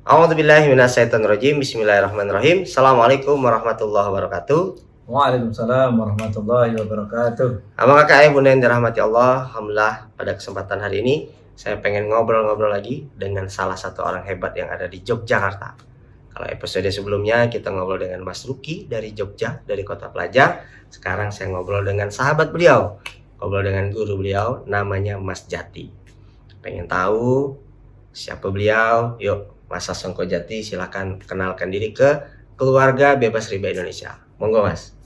A'udzubillahi minasyaitonirrajim. Bismillahirrahmanirrahim. Assalamualaikum warahmatullahi wabarakatuh. Waalaikumsalam warahmatullahi wabarakatuh. Abang kakak ayah bunda yang dirahmati Allah, alhamdulillah pada kesempatan hari ini saya pengen ngobrol-ngobrol lagi dengan salah satu orang hebat yang ada di Yogyakarta. Kalau episode sebelumnya kita ngobrol dengan Mas Ruki dari Jogja, dari Kota Pelajar. Sekarang saya ngobrol dengan sahabat beliau, ngobrol dengan guru beliau, namanya Mas Jati. Pengen tahu siapa beliau? Yuk, Mas Sasongko Jati, silakan kenalkan diri ke keluarga Bebas Riba Indonesia. Monggo Mas.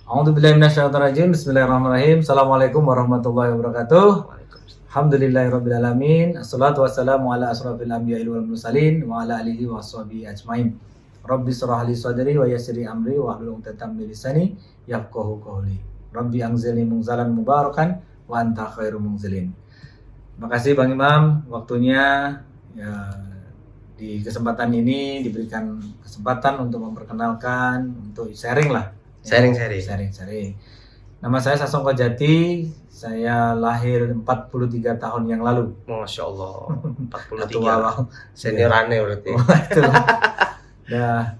A'udzubillahi minasyaitonirrajim. Bismillahirrahmanirrahim. Assalamualaikum warahmatullahi wabarakatuh. Alhamdulillahirabbil alamin. Assalatu wassalamu ala asrofil anbiya'i wal mursalin wa ala alihi washabihi ajmain. Rabbi shrah li sadri wa yassir li amri wa hlul 'uqdatam min lisani yafqahu qawli. Rabbi anzilni munzalan mubarakan wa anta khairu munzilin. Terima kasih Bang Imam, waktunya ya, di kesempatan ini diberikan kesempatan untuk memperkenalkan, untuk sharing lah. Sharing. Nama saya Sasongko Jati, saya lahir 43 tahun yang lalu. Masya Allah, 43. Tua, Bang. Senior aneh berarti. Nah,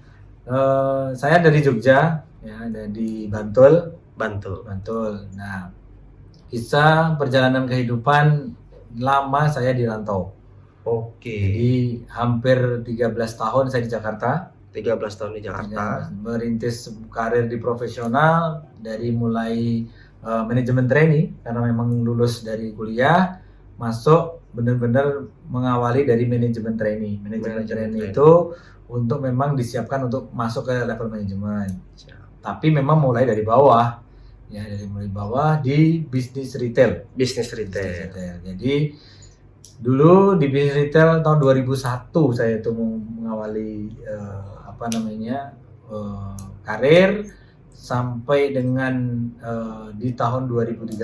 saya dari Jogja, ya, dari Bantul. Nah, kisah perjalanan kehidupan lama saya di rantau. Oke. Jadi hampir 13 tahun saya di Jakarta. 13 tahun di Jakarta. Merintis karir di profesional dari mulai manajemen trainee karena memang lulus dari kuliah, masuk benar-benar mengawali dari manajemen trainee. Manajemen trainee itu untuk memang disiapkan untuk masuk ke level manajemen. Tapi memang mulai dari bawah. Ya, dari mulai bawah di bisnis retail. Jadi dulu di bisnis retail tahun 2001 saya itu mengawali karir sampai dengan di tahun 2013.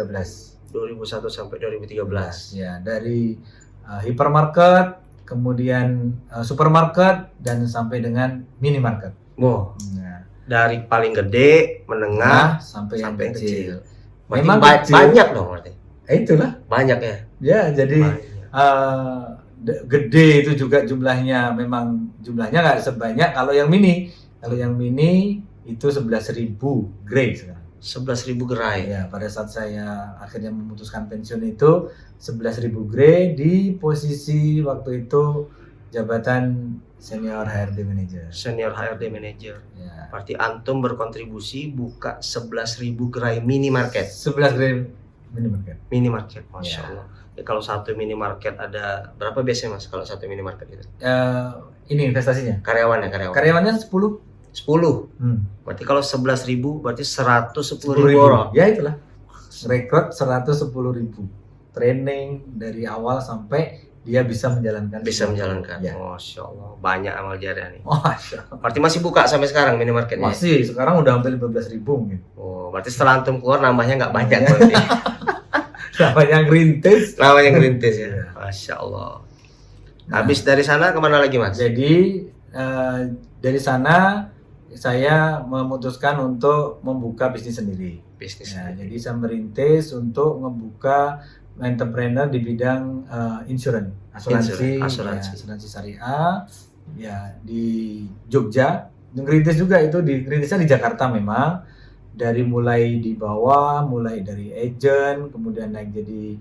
2001 sampai 2013. Ya, dari hypermarket, kemudian supermarket dan sampai dengan minimarket. Wow. Nah, dari paling gede, menengah sampai yang kecil. Memang banyak dong berarti. Itulah. Banyak ya. Ya, jadi gede itu juga jumlahnya, memang jumlahnya nggak sebanyak kalau yang mini. Kalau yang mini itu 11.000 gerai sekarang. 11.000 gerai. Ya, pada saat saya akhirnya memutuskan pensiun itu 11.000 gerai di posisi waktu itu jabatan senior HRD manager. Ya. Berarti antum berkontribusi buka 11.000 gerai minimarket. 11 gerai minimarket. Masya Allah. Ya, kalau satu minimarket ada berapa biasanya Mas kalau satu minimarket itu? Ini investasinya. Karyawannya 10. Berarti kalau 11.000 berarti 110.000 orang. Ya itulah. Rekrut 110.000. Training dari awal sampai dia bisa menjalankan. Ya. Masya Allah. Banyak amal jariah nih. Masya Allah. Berarti masih buka sampai sekarang minimarketnya? Masih. Sekarang udah hampir 15.000 mungkin. Oh, berarti setelah antum keluar nambahnya nggak banyak berarti. Namanya ngerintis ya. Masya Allah. Habis dari sana kemana lagi Mas? Jadi dari sana saya memutuskan untuk membuka bisnis sendiri. Jadi saya merintis untuk membuka entrepreneur di bidang asuransi syariah ya di Jogja. Ngerintis juga itu ngerintisnya di Jakarta memang. Dari mulai di bawah, mulai dari agent, kemudian naik jadi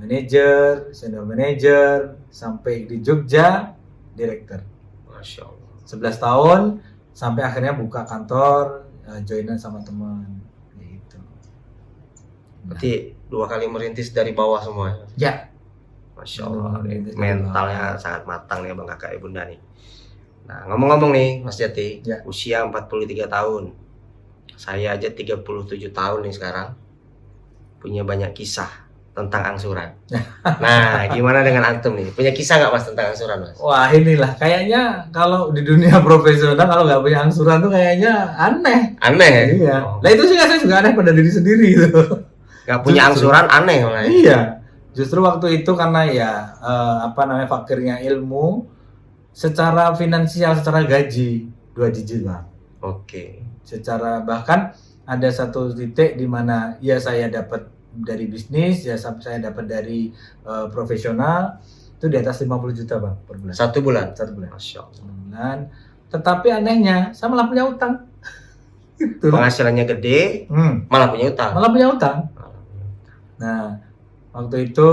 manajer, senior manager, sampai di Jogja, direktur. Masya Allah. 11 tahun, sampai akhirnya buka kantor, joinan sama teman. Gitu. Berarti 2 kali merintis dari bawah semua? Ya. Masya Allah, mentalnya sangat matang nih Bang Kakak Ibunda nih. Nah, ngomong-ngomong nih Mas Jati, ya. Usia 43 tahun. Saya aja 37 tahun nih sekarang, punya banyak kisah tentang angsuran. Nah, gimana dengan antum nih? Punya kisah nggak Mas tentang angsuran Mas? Wah, inilah kayaknya kalau di dunia profesional kalau nggak punya angsuran tuh kayaknya aneh. Iya. Nah itu sih saya juga aneh pada diri sendiri itu. Nggak punya angsuran aneh malah. Iya. Justru waktu itu karena ya fakirnya ilmu, secara finansial, secara gaji 2 digit lah. Oke. Secara bahkan ada satu titik di mana ya saya dapat dari bisnis, ya saya dapat dari profesional, itu di atas 50 juta bang per bulan. 1 bulan. Masya Allah. Sebulan. Tetapi anehnya saya malah punya utang. Gitu. Penghasilannya gede, malah punya utang. Nah waktu itu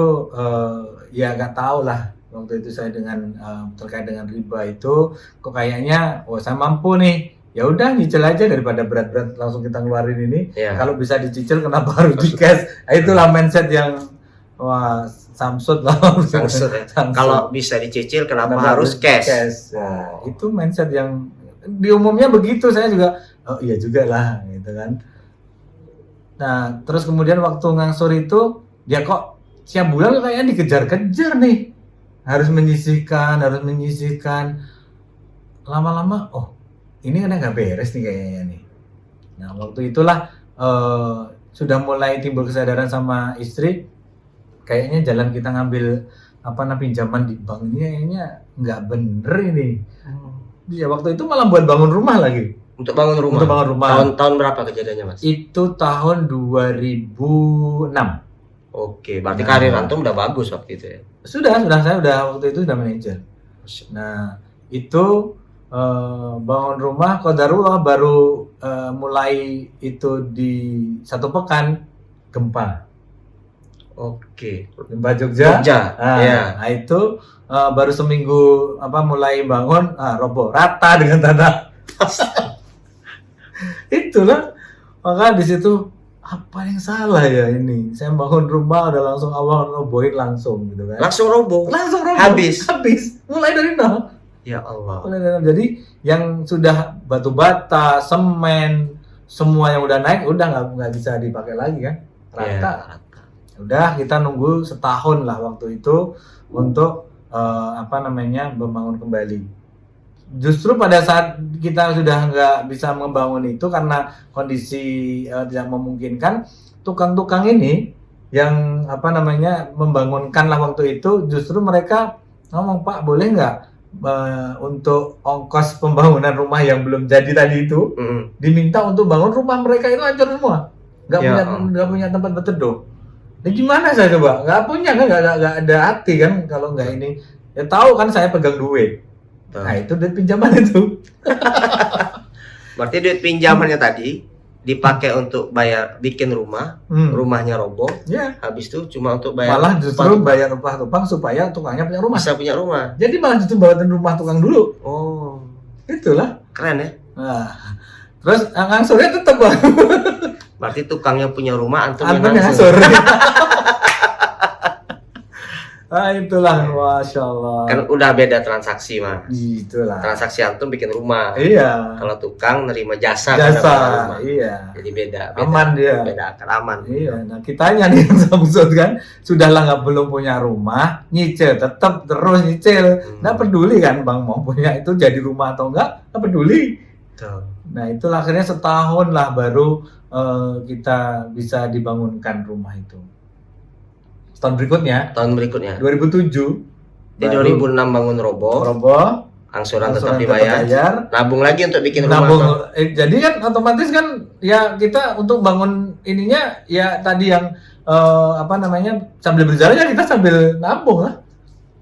ya nggak tahu lah. Waktu itu saya dengan terkait dengan riba itu kok kayaknya saya mampu nih, ya udah nyicil aja daripada berat-berat langsung kita ngeluarin ini. Kalau bisa dicicil kenapa harus di cash? Itulah mindset yang samsut lah. Samsut ya. Kalau bisa dicicil kenapa harus cash? Nah, itu mindset yang di umumnya begitu. Saya juga iya juga lah gitu kan. Nah terus kemudian waktu ngangsur itu ya kok tiap bulan kayaknya dikejar-kejar nih, harus menyisihkan. Lama-lama ini kan nggak beres nih kayaknya nih. Nah waktu itulah sudah mulai timbul kesadaran sama istri, kayaknya jalan kita ngambil pinjaman di bank ini kayaknya nggak bener ini. Ya waktu itu malah buat bangun rumah lagi. Untuk bangun rumah. Tahun berapa kejadiannya Mas? Itu tahun 2006. Oke, berarti karir antum udah bagus waktu itu ya? Sudah saya waktu itu udah manajer. Nah itu bangun rumah qadarullah baru mulai itu di 1 pekan gempa. Oke. Gempa Jogja. Iya. Nah itu baru seminggu mulai bangun roboh rata dengan tanah. Itulah maka di situ apa yang salah ya ini? Saya bangun rumah udah langsung awal robohin langsung gitu kan. Langsung roboh. Habis. Mulai dari nol. Ya Allah. Jadi yang sudah batu bata, semen, semua yang udah naik udah nggak bisa dipakai lagi kan. Rata. Udah kita nunggu setahun lah waktu itu untuk membangun kembali. Justru pada saat kita sudah nggak bisa membangun itu karena kondisi tidak memungkinkan, tukang-tukang ini yang membangunkan lah waktu itu justru mereka ngomong, Pak boleh nggak untuk ongkos pembangunan rumah yang belum jadi tadi itu diminta untuk bangun rumah mereka itu hancur semua, nggak punya tempat berteduh. Nah, gimana saya coba? Nggak punya kan, nggak ada hati kan kalau nggak ini. Ya tahu kan saya pegang duit. Nah itu duit pinjaman itu. Berarti duit pinjamannya tadi dipakai untuk bikin rumah, rumahnya roboh. Habis itu cuma untuk bayar. Malah justru bayar upah tukang supaya tukangnya punya rumah. Bisa punya rumah. Jadi malah justru bawain rumah tukang dulu. Oh, itulah. Keren ya. Nah, terus ngangsurnya tetap bang. Berarti tukangnya punya rumah, antum yang ngangsur. Itulah, Masya Allah. Kan udah beda transaksi Mas. Itulah. Transaksi antum bikin rumah. Iya. Kalau tukang nerima jasa. Rumah. Iya. Jadi beda. Aman dia. Beda akar aman. Iya. Nah kitanya nih yang samsut kan, sudahlah belum punya rumah, nyicil tetap terus nyicil. Nggak peduli kan bang mau punya itu jadi rumah atau enggak peduli. Nah itulah akhirnya setahun lah baru kita bisa dibangunkan rumah itu. Tahun berikutnya 2007. Di 2006 bangun roboh, angsuran tetap dibayar, nabung lagi untuk bikin rumah. Jadi kan otomatis kan ya kita untuk bangun ininya ya tadi yang sambil berjalan ya kita sambil nabung lah.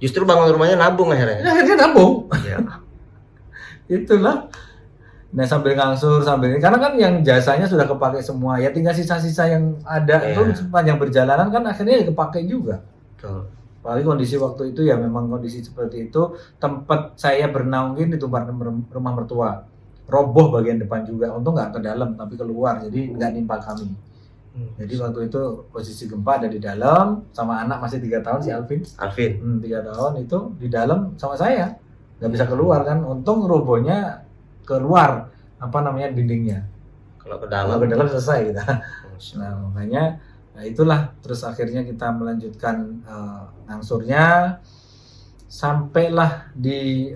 Justru bangun rumahnya nabung akhirnya. Akhirnya nabung. Ya. Itulah. Nah sambil ngangsur sambil ini karena kan yang jasanya sudah kepakai semua ya, tinggal sisa-sisa yang ada itu sepanjang perjalanan kan akhirnya ya kepakai juga. Apalagi kondisi waktu itu ya memang kondisi seperti itu, tempat saya bernaungin di tempat rumah mertua roboh bagian depan juga, untung nggak ke dalam tapi keluar jadi nggak nimpa kami. Jadi waktu itu posisi gempa ada di dalam sama anak masih 3 tahun si Alvin 3 tahun itu di dalam sama saya nggak bisa keluar kan, untung robohnya keluar dindingnya. Kalau ke dalam selesai kita. Nah makanya itulah terus akhirnya kita melanjutkan ngangsurnya sampailah di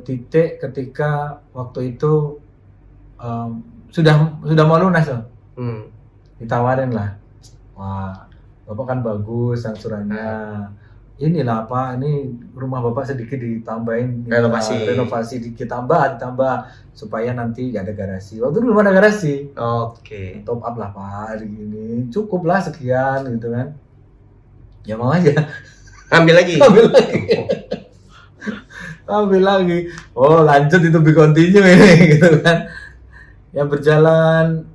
titik ketika waktu itu sudah mau lunas loh. Ditawarin lah, wah bapak kan bagus angsurannya. Inilah ini rumah bapak sedikit ditambahin renovasi dikit tambah supaya nanti ada garasi. Waktu itu belum ada garasi. Oke. Top up lah pak, gini cukup lah sekian gitu kan. Ya mau aja. Ambil lagi. Ambil lagi. Ambil lagi. Oh, lanjut itu be continue ini gitu kan. Yang berjalan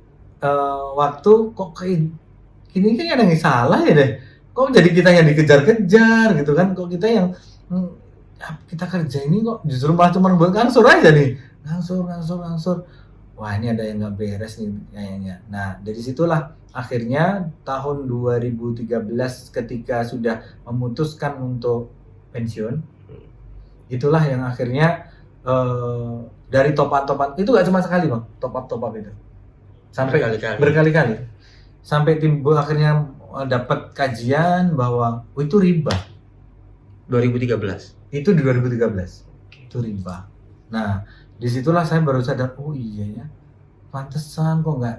waktu kok kayak gini kan ada yang salah ya deh. Kok jadi kita yang dikejar-kejar gitu kan? Kok kita yang kita kerja ini kok justru malah cuma buat ngangsur aja nih. Ngangsur. Wah, ini ada yang nggak beres nih kayaknya. Nah, dari situlah akhirnya tahun 2013 ketika sudah memutuskan untuk pensiun, itulah yang akhirnya dari top up itu nggak cuma sekali bang, top up itu sampai berkali-kali sampai timbul akhirnya dapat kajian bahwa itu riba. 2013 itu di 2013 itu riba. Nah, disitulah saya baru sadar, oh iya ya, pantesan kok nggak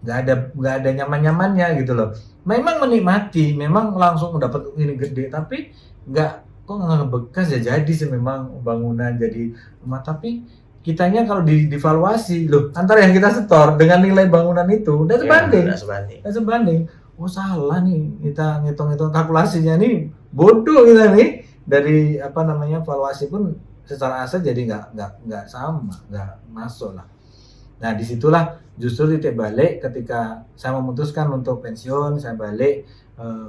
ada nyaman-nyamannya gitu loh. Memang menikmati, memang langsung dapat ini gede, tapi kok nggak bekas ya, jadi sih memang bangunan jadi rumah, tapi kitanya kalau divaluasi loh antara yang kita setor dengan nilai bangunan itu udah sebanding. Oh salah nih, kita ngitung kalkulasinya nih bodoh kita nih, dari valuasi pun secara aset jadi nggak sama, nggak masuk lah. Nah, disitulah justru titik balik ketika saya memutuskan untuk pensiun. Saya balik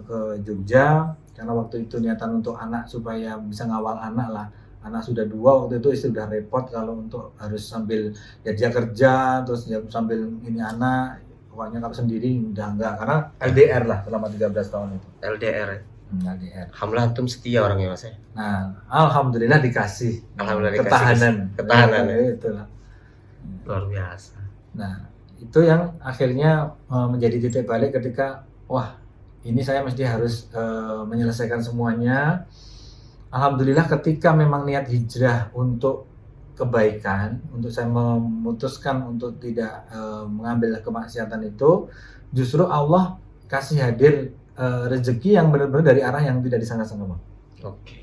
ke Jogja karena waktu itu niatan untuk anak supaya bisa ngawal anak lah. Anak sudah 2 waktu itu, istri udah repot kalau untuk harus sambil dia kerja terus sambil ini anak. Pokoknya kalau sendiri udah enggak, karena LDR lah selama 13 tahun itu. LDR. Alhamdulillah antum setia orangnya mas ya. Nah, alhamdulillah dikasih. Ketahanan ya, itulah. Luar biasa. Nah, itu yang akhirnya menjadi titik balik ketika wah, ini saya mesti harus menyelesaikan semuanya. Alhamdulillah ketika memang niat hijrah untuk kebaikan, untuk saya memutuskan untuk tidak mengambil kemaksiatan itu, justru Allah kasih hadir rezeki yang benar-benar dari arah yang tidak disangka-sangka. Oke.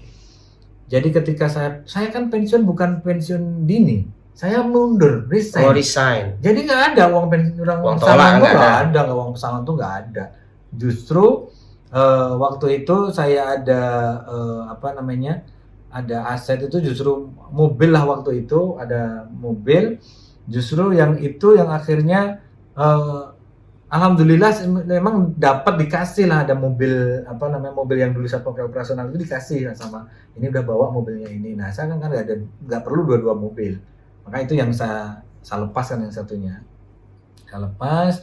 Jadi ketika saya kan pensiun bukan pensiun dini, saya mundur, resign. Oh, resign. Jadi nggak ada uang pesangon tuh nggak ada, uang pesangon tuh nggak ada. Justru waktu itu saya ada ada aset itu justru mobil lah, waktu itu ada mobil, justru yang akhirnya alhamdulillah memang dapat dikasih lah, ada mobil mobil yang dulu saya pakai operasional itu dikasih lah sama ini, udah bawa mobilnya ini. Nah, saya kan nggak perlu dua mobil, maka itu yang saya lepaskan, yang satunya saya lepas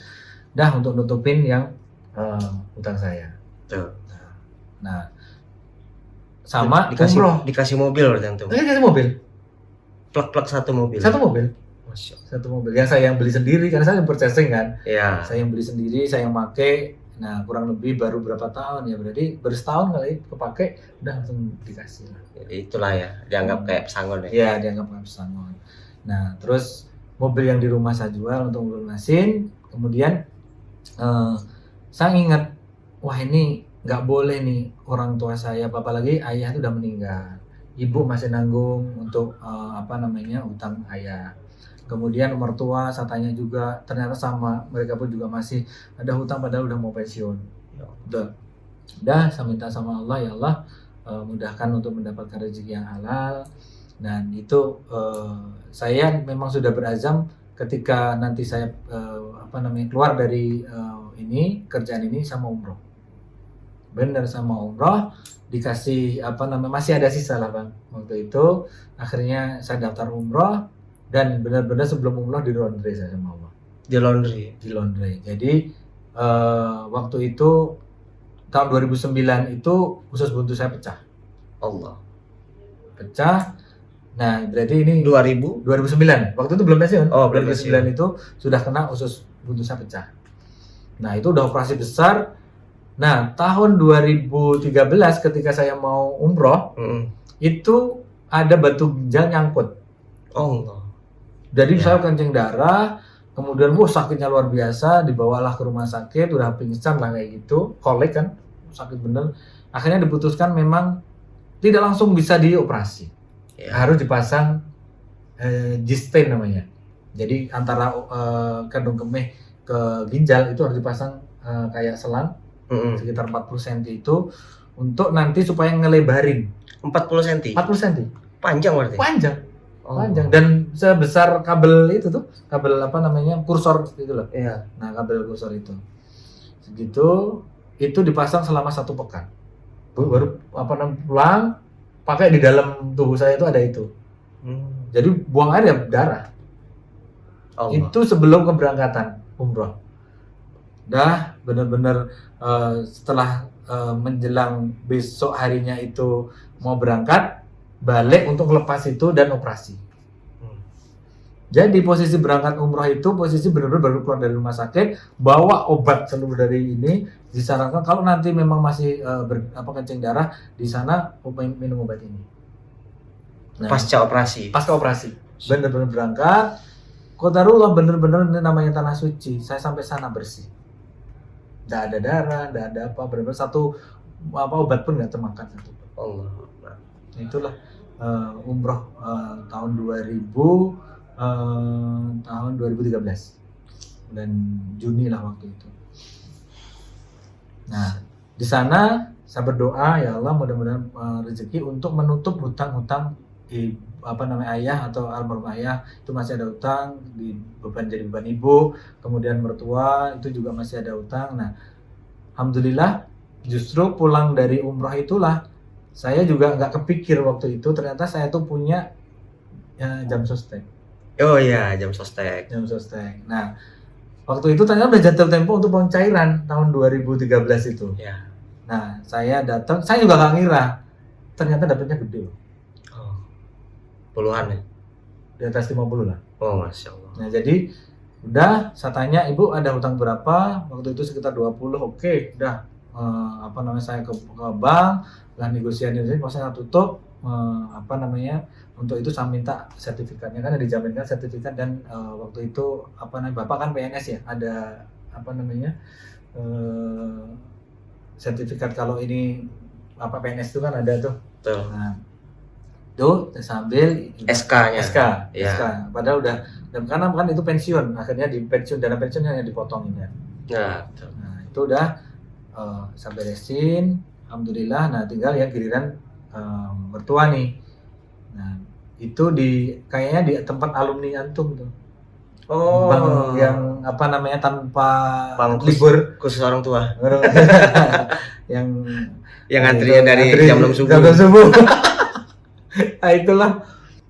dah untuk nutupin yang utang saya. Nah, sama dikasih mobil berarti antum. Dikasih mobil. Plak satu mobil. Satu mobil yang saya yang beli sendiri karena saya yang purchasing kan. Iya. Saya yang beli sendiri, saya yang pakai. Nah, kurang lebih baru berapa tahun ya, berarti baru setahun kali kepake udah langsung dikasih lah. Jadi itulah ya, dianggap kayak pesangon ya. Iya, dianggap kayak pesangon. Nah, terus mobil yang di rumah saya jual untuk lunasin. Kemudian saya ingat, wah ini nggak boleh nih, orang tua saya, apalagi ayah itu udah meninggal, ibu masih nanggung untuk utang ayah. Kemudian mertua saya tanya juga, ternyata sama, mereka pun juga masih ada hutang padahal udah mau pensiun. Udah saya minta sama Allah, ya Allah mudahkan untuk mendapatkan rezeki yang halal. Dan itu saya memang sudah berazam ketika nanti saya keluar dari kerjaan ini, sama umroh. Bener, sama umroh, dikasih masih ada sisa lah bang waktu itu. Akhirnya saya daftar umroh, dan benar-benar sebelum umroh di laundry saya sama Allah. Di laundry. Jadi waktu itu tahun 2009 itu usus buntu saya pecah. Allah. Pecah. Nah, berarti ini 2009. Waktu itu belum pensiun. Oh, 2009 itu sudah kena usus buntu saya pecah. Nah, itu udah operasi besar. Nah, tahun 2013 ketika saya mau umroh, itu ada batu ginjal nyangkut. Allah. Jadi saya kencing darah, kemudian sakitnya luar biasa, dibawalah ke rumah sakit, udah pingsan lah kayak gitu, kolek kan, sakit bener. Akhirnya diputuskan memang tidak langsung bisa dioperasi, harus dipasang G-stent namanya. Jadi antara kandung kemih ke ginjal itu harus dipasang kayak selang sekitar 40 cm itu. untuk nanti supaya ngelebarin 40 cm. 40 cm. Panjang berarti. Panjang. Oh. Panjang dan sebesar kabel itu tuh, kabel apa namanya? Kursor itu loh. Iya. Nah, kabel kursor itu. Segitu itu dipasang selama 1 pekan. Baru apa namanya pulang pakai di dalam tubuh saya itu ada itu. Jadi buang air ya darah. Allah. Itu sebelum keberangkatan umroh. Dah benar-benar setelah menjelang besok harinya itu mau berangkat, balik untuk lepas itu dan operasi. Jadi posisi berangkat umroh itu posisi benar-benar baru keluar dari rumah sakit, bawa obat seluruh dari ini, disarankan kalau nanti memang masih kencing darah di sana minum obat ini. Nah, Pasca operasi. Benar-benar berangkat. Qadarullah benar-benar ini namanya tanah suci. Saya sampai sana bersih. Nggak ada darah, nggak ada apa, benar-benar satu obat pun nggak termakan satu. Allah. Itulah umroh tahun 2013 dan Juni lah waktu itu. Nah di sana saya berdoa ya Allah mudah-mudahan rezeki untuk menutup hutang-hutang ayah atau almarhum ayah itu masih ada utang di jadi beban ibu, kemudian mertua itu juga masih ada utang. Nah alhamdulillah justru pulang dari umroh itulah saya juga nggak kepikir waktu itu ternyata saya tuh punya jam sostek. Oh iya, jam sostek. Nah waktu itu ternyata udah jatuh tempo untuk uang cairan tahun 2013 itu. Ya. Nah saya datang, saya juga nggak ngira ternyata dapatnya gede. Puluhan ya? Di atas 50 lah. Oh Masya Allah. Nah jadi udah saya tanya ibu ada hutang berapa, waktu itu sekitar 20. Oke udah saya ke bank lah negosiasi mau saya tutup untuk itu saya minta sertifikatnya kan dijaminkan sertifikat dan waktu itu bapak kan PNS ya ada sertifikat kalau ini PNS itu kan ada tuh. Betul. Nah itu sambil SK-nya. SK. Padahal udah dan karena kan itu pensiun, akhirnya di pensiun dana pensiunnya yang dipotongin ya. Nah itu udah saya beresin, alhamdulillah. Nah tinggal ya giliran mertua nih. Nah itu kayaknya di tempat alumni antum tuh. Oh. Bank yang tanpa Bank libur khusus orang tua. yang antrinya dari jam 6 subuh. Nah itulah.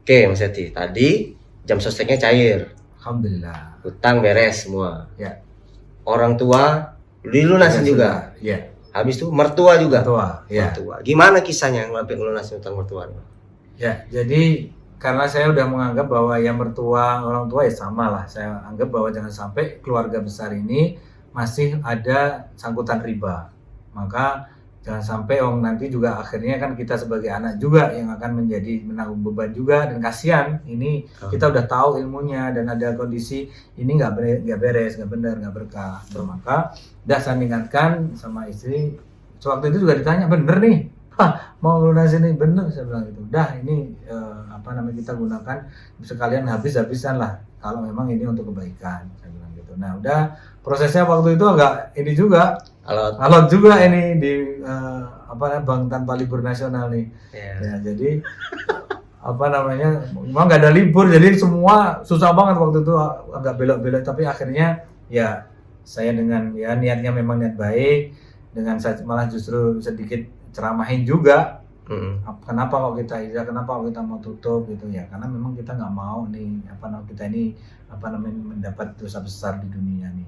Oke Mas Yati, tadi jam sosteknya cair. Alhamdulillah. Hutang beres semua. Ya. Orang tua dilunasin juga. Iya. Habis itu mertua juga. Ya. Mertua. Gimana kisahnya ngelunasin hutang mertua? Ya, jadi karena saya udah menganggap bahwa ya mertua orang tua ya sama lah. Saya anggap bahwa jangan sampai keluarga besar ini masih ada sangkutan riba. Maka jangan sampai nanti juga akhirnya kan kita sebagai anak juga yang akan menjadi menanggung beban juga dan kasihan ini kita udah tahu ilmunya dan ada kondisi ini nggak beres, nggak benar, nggak berkah. Maka udah saya ingatkan sama istri. Waktu itu juga ditanya bener nih, mau lunasin ini bener, saya bilang gitu. Udah ini kita gunakan sekalian habis-habisan lah kalau memang ini untuk kebaikan, saya bilang gitu. Nah udah prosesnya waktu itu agak ini juga. Alot juga ini di bank tanpa libur nasional nih. Ya, jadi memang nggak ada libur jadi semua susah banget waktu itu agak belok-belok tapi akhirnya ya saya dengan ya niatnya memang niat baik dengan saya malah justru sedikit ceramahin juga. Kenapa kok kita mau tutup gitu ya karena memang kita nggak mau nih kita ini mendapat dosa besar di dunia nih.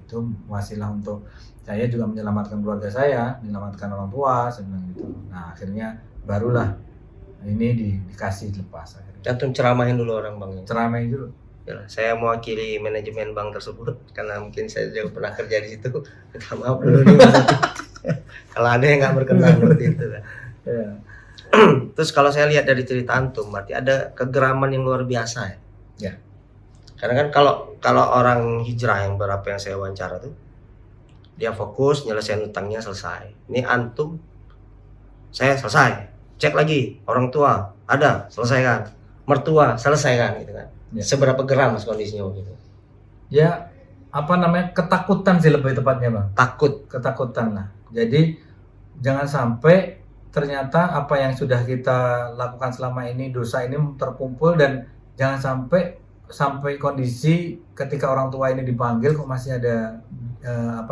Itu wasilah untuk saya juga menyelamatkan keluarga saya, menyelamatkan orang tua, saya bilang gitu. Nah akhirnya barulah ini dikasih lepas. Antum ceramahin dulu orang banknya. Ceramahin dulu. Ya, saya mewakili manajemen bank tersebut karena mungkin saya juga pernah kerja di situ. Minta maaf dulu nih Mas. Kalau ada yang nggak berkenan seperti itu. Ya. Terus kalau saya lihat dari cerita antum, berarti ada kegeraman yang luar biasa ya. Ya. Karena kan kalau orang hijrah yang saya wawancara tuh dia fokus nyelesain utangnya selesai. Ini antum saya selesai, cek lagi orang tua ada selesaikan, mertua selesaikan gitu kan. Ya. Seberapa geram Mas kondisinya gitu? Ya ketakutan sih lebih tepatnya Bang. Ketakutan lah. Jadi jangan sampai ternyata apa yang sudah kita lakukan selama ini, dosa ini terkumpul, dan jangan sampai kondisi ketika orang tua ini dipanggil kok masih ada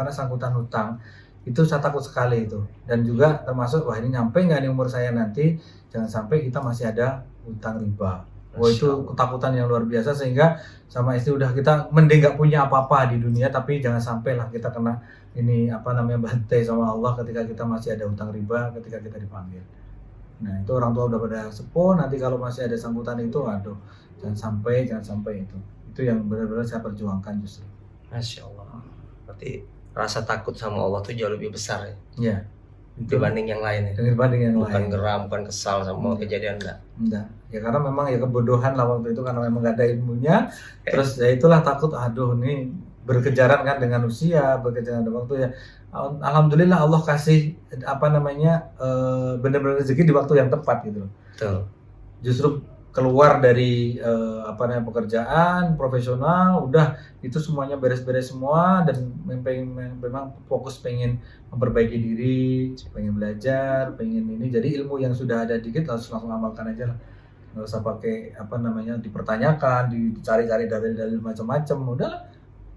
sangkutan hutang. Itu saya takut sekali itu. Dan juga termasuk, wah ini nyampe nggak nih umur saya nanti, jangan sampai kita masih ada hutang riba. Wah itu ketakutan yang luar biasa, sehingga sama istri udah kita mending nggak punya apa-apa di dunia, tapi jangan sampai lah kita kena ini bantai sama Allah ketika kita masih ada hutang riba ketika kita dipanggil. Nah itu orang tua udah pada sepuh, nanti kalau masih ada sangkutan itu, aduh jangan sampai itu yang benar-benar saya perjuangkan justru. Masya Allah. Berarti rasa takut sama Allah tuh jauh lebih besar ya? Iya. Dibanding yang lain ya? Dibanding yang bukan lain. Bukan geram, bukan kesal sama kejadian enggak. Ya karena memang ya kebodohan lah waktu itu, karena memang gak ada ilmunya. Terus ya itulah takut, aduh ini berkejaran kan dengan usia, berkejaran dengan waktu ya. Alhamdulillah Allah kasih benar-benar rezeki di waktu yang tepat gitu loh. Betul. Justru keluar dari pekerjaan profesional, udah itu semuanya beres-beres semua, dan memang fokus pengen memperbaiki diri, pengen belajar, pengen ini. Jadi ilmu yang sudah ada dikit langsung amalkan aja lah, nggak usah pakai dipertanyakan, dicari-cari dalil-dalil macam-macam, udahlah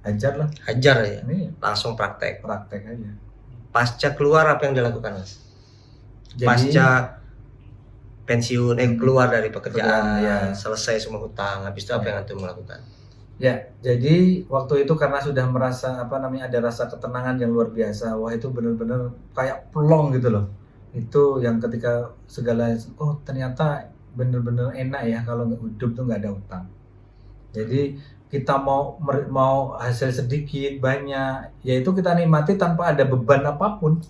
hajar ya, ini langsung praktek aja. Pasca keluar apa yang dilakukan Mas? Pasca pensiun, keluar dari pekerjaan, ya. Selesai semua hutang, habis itu apa yang antum melakukan? Ya, jadi waktu itu karena sudah merasa ada rasa ketenangan yang luar biasa. Wah itu benar-benar kayak plong gitu loh. Itu yang ketika segala, ternyata benar-benar enak ya kalau hidup tuh nggak ada utang. Jadi kita mau hasil sedikit banyak, yaitu kita nikmati tanpa ada beban apapun.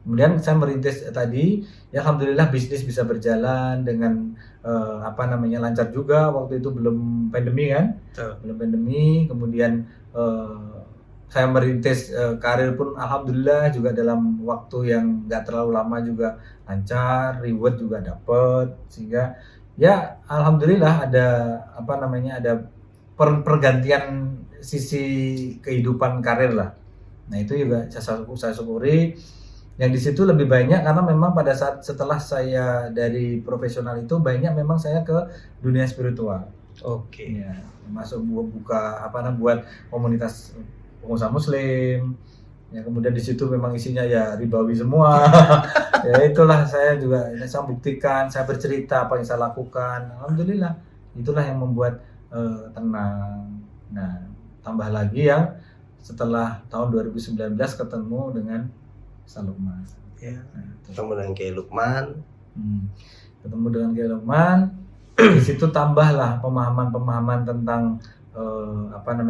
Kemudian saya merintis tadi, ya alhamdulillah bisnis bisa berjalan dengan lancar juga. Waktu itu belum pandemi kan, belum pandemi. Kemudian saya merintis karir pun alhamdulillah juga dalam waktu yang nggak terlalu lama juga lancar, reward juga dapat, sehingga ya alhamdulillah ada ada pergantian sisi kehidupan karir lah. Nah itu juga saya syukuri. Yang di situ lebih banyak karena memang pada saat setelah saya dari profesional itu banyak memang saya ke dunia spiritual. Oke. Ya, masuk buka buat komunitas pengusaha muslim. Ya kemudian di situ memang isinya ya ribawi semua. Ya itulah saya buktikan, saya bercerita apa yang saya lakukan. Alhamdulillah itulah yang membuat tenang. Nah, tambah lagi yang setelah tahun 2019 ketemu dengan Lukman. Ya, ketemu dengan Kiai Lukman. Ketemu dengan Kiai Lukman. Di situ tambahlah pemahaman tentang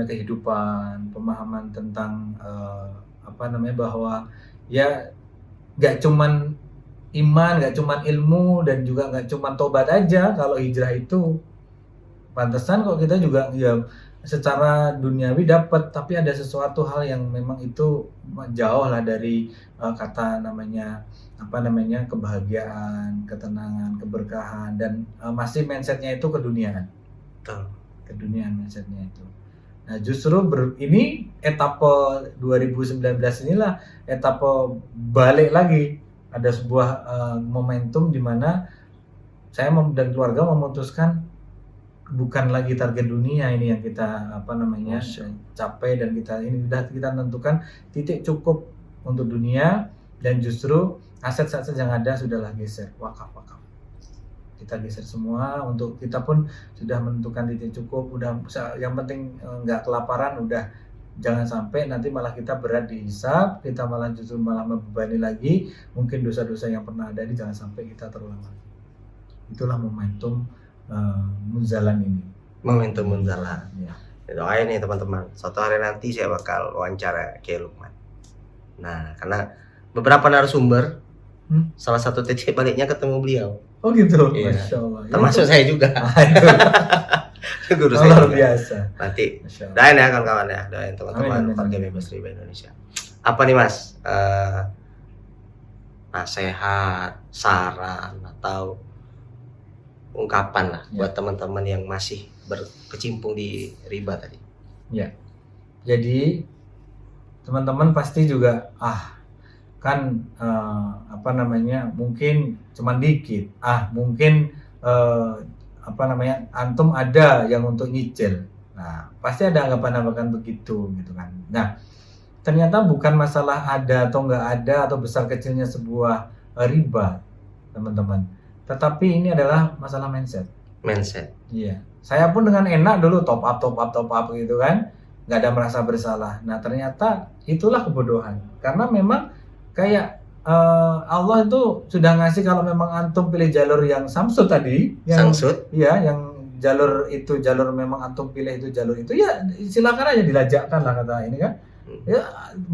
kehidupan, pemahaman tentang bahwa ya nggak cuman iman, nggak cuman ilmu, dan juga nggak cuman tobat aja. Kalau hijrah itu pantesan kok kita juga ya secara duniawi dapat, tapi ada sesuatu hal yang memang itu jauh lah dari kata kebahagiaan, ketenangan, keberkahan, dan masih mindsetnya itu keduniaan. Keduniaan mindsetnya itu. Nah justru ini etapa 2019 inilah etapa balik lagi. Ada sebuah momentum di mana saya dan keluarga memutuskan bukan lagi target dunia ini yang kita capai, dan kita tentukan titik cukup untuk dunia, dan justru aset-aset yang ada sudahlah geser, wakaf. Kita geser semua, untuk kita pun sudah menentukan titik cukup, udah yang penting nggak kelaparan, udah jangan sampai nanti malah kita berat dihisab, kita justru membebani lagi mungkin dosa-dosa yang pernah ada, jangan sampai kita terulang lagi. Itulah momentum Munzalan ini. Momentum Munzalan. Ya. Doain nih teman-teman, suatu hari nanti saya bakal wawancara Kiai Lukman. Nah, karena beberapa narasumber, salah satu titik baliknya ketemu beliau. Oh gitu. Iya. Masya Allah. Termasuk saya juga. Guru saya luar juga. Biasa. Nanti doain ya kawan-kawan ya, doain teman-teman warga bebas riba Indonesia. Apa nih Mas? Nasihat, saran, atau ungkapan lah buat teman-teman yang masih berkecimpung di riba tadi. Ya. Jadi teman-teman pasti juga kan apa namanya, mungkin cuman dikit, mungkin apa namanya, antum ada yang untuk nyicil. Nah, pasti ada anggapan-anggapan begitu gitu kan. Nah, ternyata bukan masalah ada atau nggak ada atau besar kecilnya sebuah riba, teman-teman. Tetapi ini adalah masalah mindset. Mindset. Iya. Saya pun dengan enak dulu top up gitu kan, nggak ada merasa bersalah. Nah, ternyata itulah kebodohan. Karena memang kayak Allah itu sudah ngasih, kalau memang antum pilih jalur yang samsud tadi, yang Samsud? Iya, yang jalur itu, jalur memang antum pilih itu jalur itu, ya silakan aja, dilajakkan lah kata ini kan. Ya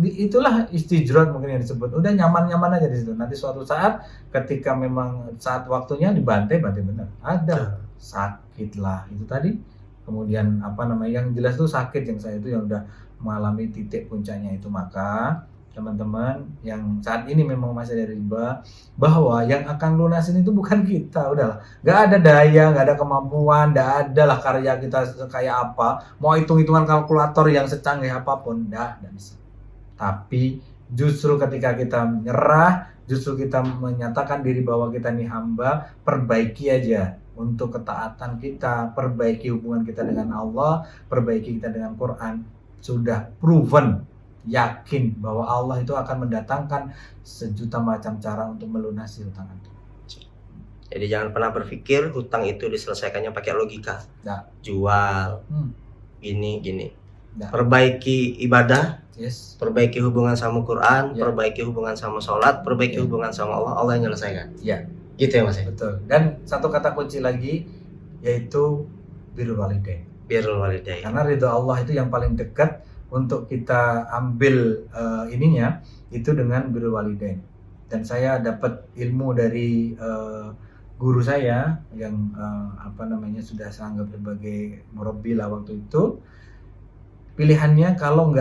itulah istijrod mungkin yang disebut. Udah nyaman-nyaman aja di situ. Nanti suatu saat ketika memang saat waktunya dibantai benar. Ada sakit lah itu tadi. Kemudian apa namanya, yang jelas tuh sakit yang saya itu yang udah mengalami titik puncaknya itu. Maka teman-teman yang saat ini memang masih ada riba, bahwa yang akan lunasin itu bukan kita, udahlah, nggak ada daya, nggak ada kemampuan, nggak ada lah karya kita kayak apa, mau hitung-hitungan kalkulator yang secanggih apapun, nggak bisa. Tapi justru ketika kita menyerah, justru kita menyatakan diri bahwa kita ini hamba, perbaiki aja untuk ketaatan kita, perbaiki hubungan kita dengan Allah, perbaiki kita dengan Quran, sudah proven, yakin bahwa Allah itu akan mendatangkan sejuta macam cara untuk melunasi hutang itu. Jadi jangan pernah berpikir hutang itu diselesaikannya pakai logika. Nah. Jual, gini. Nah. Perbaiki ibadah, yes. Perbaiki hubungan sama Quran, perbaiki hubungan sama sholat, perbaiki hubungan sama Allah, Allah yang menyelesaikan. Ya. Gitu ya Mas. Betul. Dan satu kata kunci lagi, yaitu birrul walidain. Birrul walidain. Karena ridho Allah itu yang paling dekat untuk kita ambil ininya itu dengan birrul walidain. Dan saya dapat ilmu dari guru saya yang apa namanya, sudah saya anggap sebagai murabbi lah waktu itu. Pilihannya kalau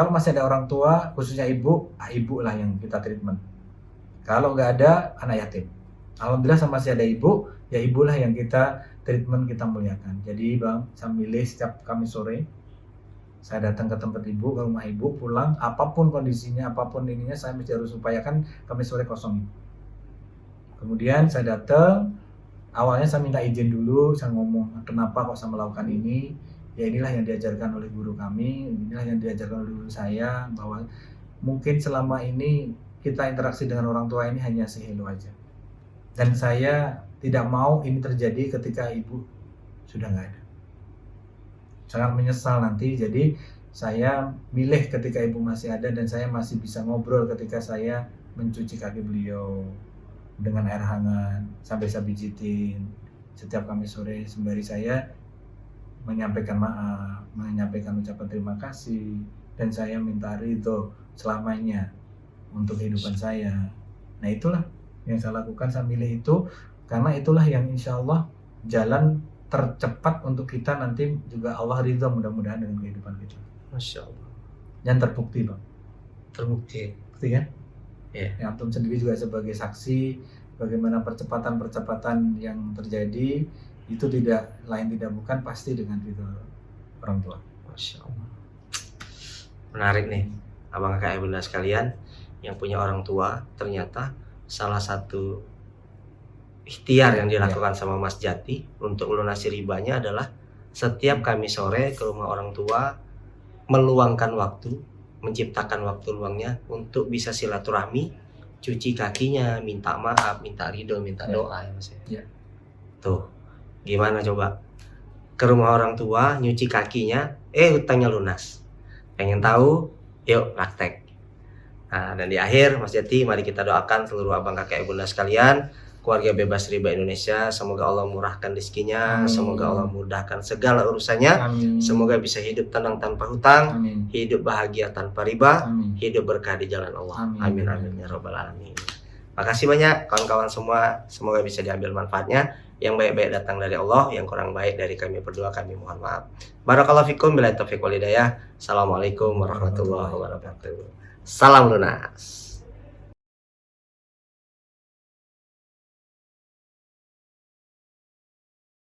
masih ada orang tua, khususnya ibu lah yang kita treatment. Kalau nggak ada, anak yatim. Alhamdulillah masih ada ibu, ya ibulah yang kita treatment, kita muliakan. Jadi Bang, saya milih setiap Kamis sore, saya datang ke tempat ibu, ke rumah ibu, pulang, apapun kondisinya, apapun ininya, saya mesti harus upayakan Kamis sore kosong. Kemudian saya datang, awalnya saya minta izin dulu, saya ngomong, kenapa kok saya melakukan ini? Ya inilah yang diajarkan oleh guru kami, inilah yang diajarkan oleh guru saya, bahwa mungkin selama ini kita interaksi dengan orang tua ini hanya sehelo aja. Dan saya tidak mau ini terjadi ketika ibu sudah nggak ada. Sangat menyesal nanti, jadi saya milih ketika ibu masih ada dan saya masih bisa ngobrol ketika saya mencuci kaki beliau dengan air hangat sampai saya pijitin setiap Kamis sore, sembari saya menyampaikan maaf, menyampaikan ucapan terima kasih, dan saya minta ridho selamanya untuk kehidupan saya. Nah itulah yang saya lakukan, saya milih itu karena itulah yang insya Allah jalan tercepat untuk kita nanti juga Allah ridho mudah-mudahan dengan kehidupan kita. Masya Allah. Dan terbukti Bang. Terbukti. Bukti kan? Ya. Yang antum sendiri juga sebagai saksi bagaimana percepatan yang terjadi itu tidak bukan pasti dengan ridho orang tua. Masya Allah. Menarik nih, abang kakak bunda sekalian yang punya orang tua, ternyata salah satu ikhtiar yang dilakukan sama Mas Jati untuk melunasi ribanya adalah setiap Kamis sore ke rumah orang tua, meluangkan waktu, menciptakan waktu luangnya untuk bisa silaturahmi, cuci kakinya, minta maaf, minta ridho, minta doa ya Mas ya. Tuh, gimana coba? Ke rumah orang tua, nyuci kakinya, hutangnya lunas. Pengen tahu? Yuk praktek. Nah, dan di akhir Mas Jati, mari kita doakan seluruh abang kakak ibunda sekalian, keluarga bebas riba Indonesia, semoga Allah murahkan rezekinya, semoga Allah mudahkan segala urusannya, semoga bisa hidup tenang tanpa hutang, hidup bahagia tanpa riba, hidup berkah di jalan Allah. Amin amin ya rabbal alamin. Makasih banyak kawan-kawan semua, semoga bisa diambil manfaatnya. Yang baik-baik datang dari Allah, yang kurang baik dari kami berdua, kami mohon maaf. Barakallahu fikum, billahi taufiq wal hidayah. Assalamualaikum warahmatullahi wabarakatuh. Salam lunas.